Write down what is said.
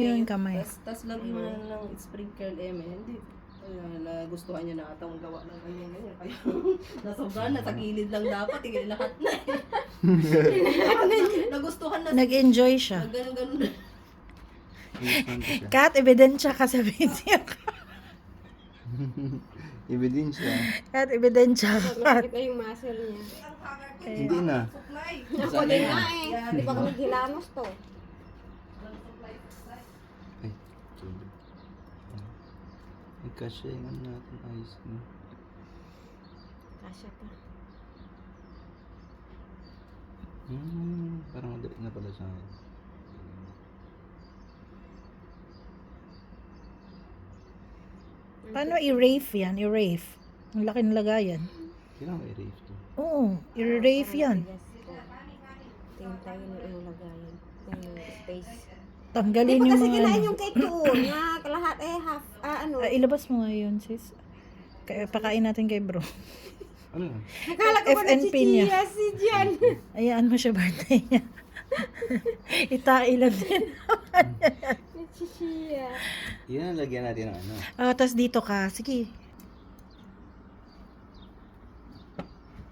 Yung kamay. Tapos lagyan mo na ng sprinkle hindi. Nagustuhan niya na atang gawa ng ganyan. Kaya nasobrahan na, sa gilid lang dapat, lahat na. Nagustuhan na. Nag-enjoy siya. Ganun-ganun na. Kat, ebidensya ka sa video. Ebidensya. Kat, ebidensya. Nakikita yung muscle niya. Hindi na. Ako din nga eh. Di ba kami gilamos to? Ay, tubig. Ay, kasi yung ano natin, ayos na. Kasya pa. Parang madali na pala sa akin. Paano i-rave yan? I-rave. Ang laki ng lagayan. Kailangan i-rave to. Oo, i-rave yan. Tingin tayo ng ilagayan. Yung space. Tanggalin Hindi pa yung kasi mga... kinain yung cake doon. Na lahat half, ano. ilabas mo nga yun, sis. Pakain natin kay bro. Ano yan? Nakala ko pa FNP niya. nagchichiya si Jan. Ayaan mo siya birthday niya. Itailag din. Nagchichiya. Yan, lagyan natin ng ano. Tas dito ka. Sige.